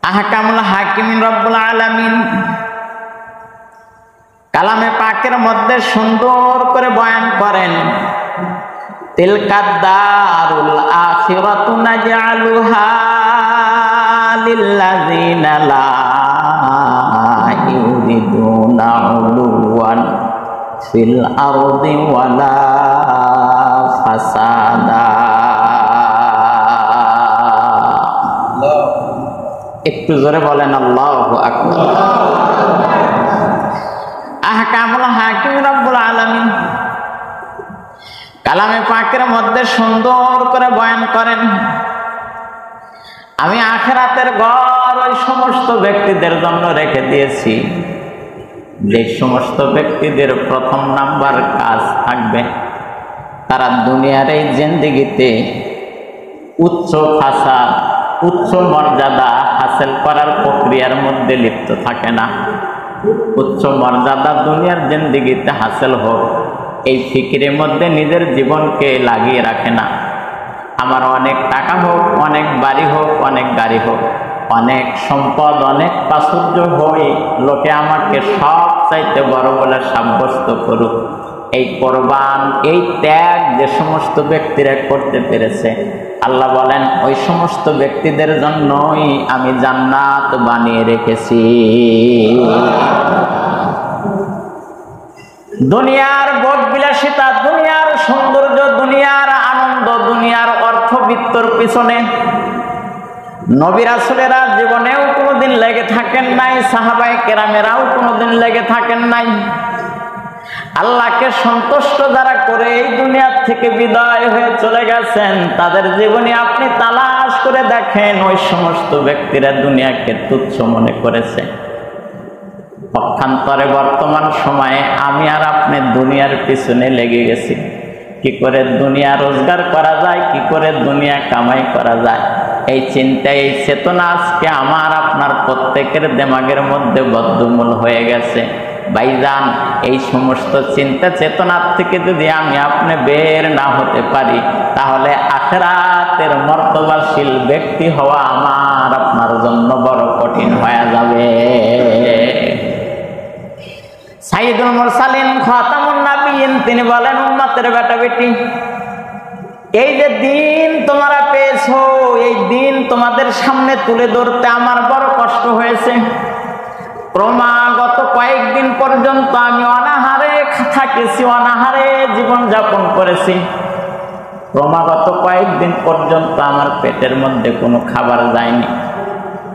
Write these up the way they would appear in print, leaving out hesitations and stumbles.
আহকামুল হাকিমিন রব্বুল আলামিন কালামে পাকের মধ্যে সুন্দর করে বয়ান করেন, তিলকা দারুল আখিরাতু নাজআলুহা লিল্লাযিনা লা ইউরিদুনা উলুওয়ান ফিল আরদি ওয়ালা ফাসাদা। একটু জোরে বলেন আল্লাহু আকবার। আহকামুল হাকিম রব্বুল আলামিন কালামে পাকের মধ্যে সুন্দর করে বয়ান করেন, আমি আখিরাতের ঘর ওই সমস্ত ব্যক্তিদের জন্য রেখে দিয়েছি যে সমস্ত ব্যক্তিদের প্রথম নাম্বার কাজ থাকবে তারা দুনিয়ার এই জিন্দেগিতে উচ্চ ভাষা উচ্চ মর্যাদা হাসিল করার প্রক্রিয়ার মধ্যে লিপ্ত থাকে না। উচ্চ মর্যাদা দুনিয়ার জিন্দেগিতে হাসিল হোক এই ফিকিরের মধ্যে নিজের জীবনকে লাগিয়ে রাখে না। আমার অনেক টাকা হোক, অনেক বাড়ি হোক, অনেক গাড়ি হোক, অনেক সম্পদ, অনেক প্রাচুর্য হই, লোকে আমাকে সব চাইতে বড় বলে সাব্যস্ত করুক, এই কোরবান এই ত্যাগ যে সমস্ত ব্যক্তিরা করতে পেরেছে আল্লাহ বলেন ওই সমস্ত ব্যক্তিদের জন্যই আমি জান্নাত বানিয়ে রেখেছি। দুনিয়ার ভোগ বিলাসিতা, দুনিয়ার সৌন্দর্য, দুনিয়ার আনন্দ, দুনিয়ার অর্থবিত্তর পিছনে নবী রাসূলেরা জীবনেও কোনোদিন লেগে থাকেন নাই, সাহাবায়ে কেরামেরাও কোনোদিন লেগে থাকেন নাই। আল্লাহকে সন্তুষ্ট যারা করে এই দুনিয়া থেকে বিদায় হয়ে চলে গেছেন তাদের জীবনে আপনি তালাশ করে দেখেন ওই সমস্ত ব্যক্তিরা দুনিয়াকে তুচ্ছ মনে করেছে। পক্ষান্তরে বর্তমান সময়ে আমি আর আপনি দুনিয়ার পিছনে লেগে গেছি, কি করে দুনিয়া রোজগার করা যায়, কি করে দুনিয়া কামাই করা যায়, এই চিন্তা এই চেতনা আজকে আমার আপনার প্রত্যেকের দিমাগের মধ্যে বদ্ধমূল হয়ে গেছে। ভাইজান, এই সমস্ত চিন্তা চেতনার থেকে যদি আমি আপনি বের না হতে পারি তাহলে আখিরাতের মর্তবাশীল ব্যক্তি হওয়া আমার আপনার জন্য বড় কঠিন হয়ে যাবে। সাইয়্যিদুল মুরসালিন খাতামুন নাবিয়্যিন তিনি বলেন, উম্মতের বেটা বেটি, এই যে দিন তোমরা পেয়েছো এই দিন তোমাদের সামনে তুলে ধরতে আমার বড় কষ্ট হয়েছে। ক্রমাগত কয়েকদিন পর্যন্ত আমি অনাহারে থাকেছি, অনাহারে জীবন যাপন করেছি। ক্রমাগত কয়েকদিন পর্যন্ত আমার পেটের মধ্যে কোনো খাবার যায়নি।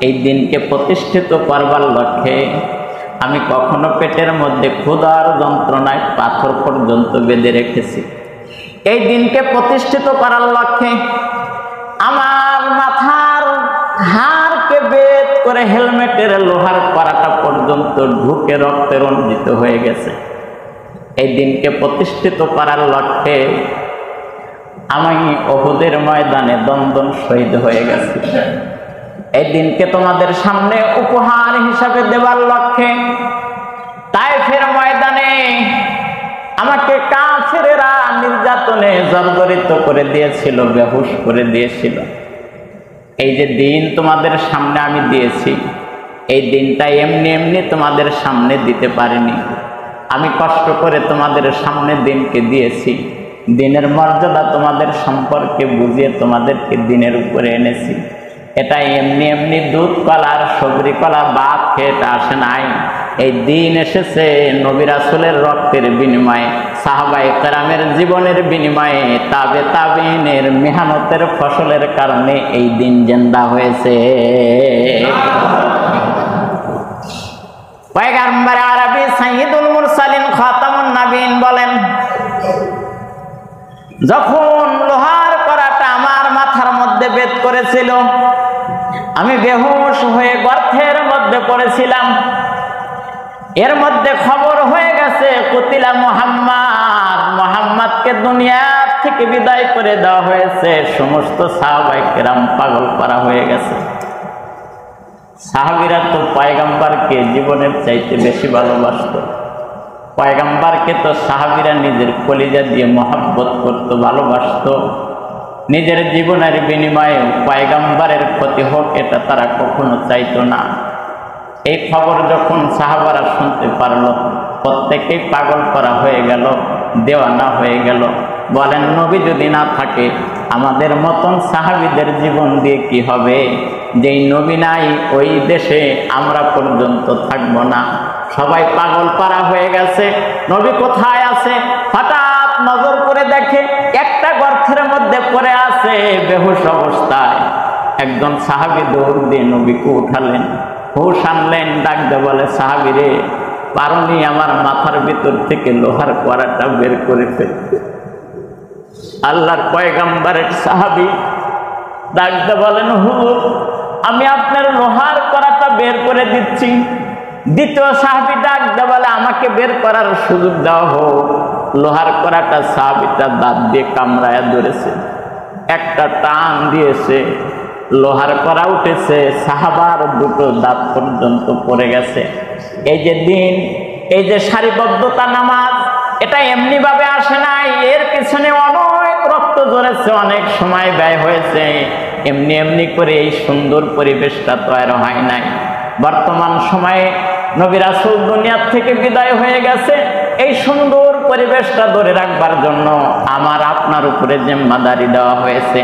এই দিনকে প্রতিষ্ঠিত করবার লক্ষ্যে আমি কখনো পেটের মধ্যে ক্ষুধার যন্ত্রণায় পাথর পর্যন্ত বেঁধে রেখেছি। এই দিনকে প্রতিষ্ঠিত করার লক্ষ্যে আমার মাথার হাড়কে বেদ করে হেলমেটের লোহার কড়াটা পর্যন্ত ঢুকে রক্তে রঞ্জিত হয়ে গেছে। এই দিনকে প্রতিষ্ঠিত করার লক্ষ্যে আমি উহুদের ময়দানে দন্দন শহীদ হয়ে গেছি। এই দিনকে তোমাদের সামনে উপহার হিসাবে দেবার লক্ষ্যে তায়েফের ময়দানে আমাকে কাফেরেরা নির্যাতনে জর্জরিত করে দিয়েছিল, বেহুশ করে দিয়েছিল। এই যে দিন তোমাদের সামনে আমি দিয়েছি এই দিনটা এমনি এমনি তোমাদের সামনে দিতে পারিনি। আমি কষ্ট করে তোমাদের সামনে দিনকে দিয়েছি, দিনের মর্যাদা তোমাদের সম্পর্কে বুঝিয়ে তোমাদেরকে দিনের উপরে এনেছি। এটা এমনি এমনি দুধ কলা আর সবরি কলা ভাত খেয়ে আসে নাই। এই দিন এসেছে নবী রাসূলের রক্তের বিনিময়ে, সাহাবায়ে কেরামের জীবনের বিনিময়ে, তাবে তাবিনের মেহনতের ফসলের কারণে এই দিন জিন্দা হয়েছে। পয়গম্বর আরবি সাইয়্যিদুল মুরসালিন খাতামুন নাবিয়্যিন বলেন, যখন লোহার কড়াটা আমার মাথার মধ্যে বেদ করেছিল আমি বেহুশ হয়ে গর্তের মধ্যে পড়েছিলাম। এর মধ্যে খবর হয়ে গেছে কুতিলা মুহাম্মদ, মুহাম্মদকে দুনিয়া থেকে বিদায় করে দেওয়া হয়েছে। সমস্ত সাহাবায়ে কেরাম পাগল করা হয়ে গেছে। সাহাবীরা তো পয়গম্বরকে জীবনের চাইতে বেশি ভালোবাসত। পয়গম্বরকে তো সাহাবীরা নিজের কলিজা দিয়ে মহব্বত করত, ভালোবাসত। নিজের জীবনের বিনিময়ে পয়গম্বরের ক্ষতি হোক এটা তারা কখনো চাইতো না। এই খবর যখন সাহাবারা শুনতে পারল, প্রত্যেকেই পাগল করা হয়ে গেল, দেওয়ানা হয়ে গেল। বলেন নবী যদি না থাকে আমাদের মতন সাহাবীদের জীবন দিয়ে কি হবে? যেই নবী নাই ওই দেশে আমরা পর্যন্ত থাকবো না। সবাই পাগল পারা হয়ে গেছে, নবী কোথায় আছে? হঠাৎ নজর করে দেখে একটা গর্তের মধ্যে পড়ে আছে বেহুশ অবস্থায়। একজন সাহাবী দৌড় দিয়ে নবীকে উঠালেন, হুশ আনলেন, ডাক দিয়ে বলে, সাহাবী রে, পারনি আমার মাথার ভিতর থেকে লোহার কড়াটা বের করে ফেলতে? আল্লাহর পয়গম্বরের সাহাবী ডাক দিয়ে বলেন, হুজুর আমি আপনার লোহার কড়াটা বের করে দিচ্ছি। দ্বিতীয় সাহাবী ডাক দিয়ে বলে, আমাকে বের করার সুযোগ দেওয়া হোক। লোহার কড়াটা সাহাবীটা দাঁত দিয়ে কামড়ায়া ধরেছে, একটা টান দিয়েছে, লোহার কড়া উঠেছে, সাহাবার দুটো দাঁত পর্যন্ত পড়ে গেছে। এই যে দিন, এই যে সারিবদ্ধতা নামাজ, এটা এমনি ভাবে আসে নাই, এর পিছনে অনেক রক্ত ঝরেছে, অনেক সময় ব্যয় হয়েছে। এমনি এমনি করে এই সুন্দর পরিবেশটা তৈরি হয় নাই। বর্তমান সময়ে নবী রাসূল দুনিয়া থেকে বিদায় হয়ে গেছে, এই সুন্দর পরিবেশটা ধরে রাখবার জন্য আমার আপনার উপরে জিম্মাদারি দেওয়া হয়েছে।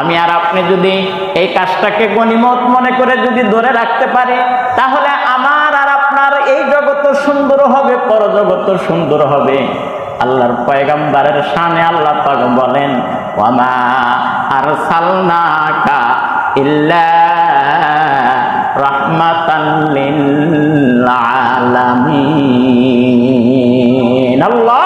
আমি আর আপনি যদি এই কাজটাকে গনিমত মনে করে যদি ধরে রাখতে পারি, তাহলে আমার আর আপনার এই জগৎ সুন্দর হবে, পরজগৎ সুন্দর হবে। আল্লাহর পয়গম্বরের শানে আল্লাহ পাক বলেন, ওয়ামা আরসালনাকা ইল্লা রাহমাতাল লিল আলামিন। আল্লাহ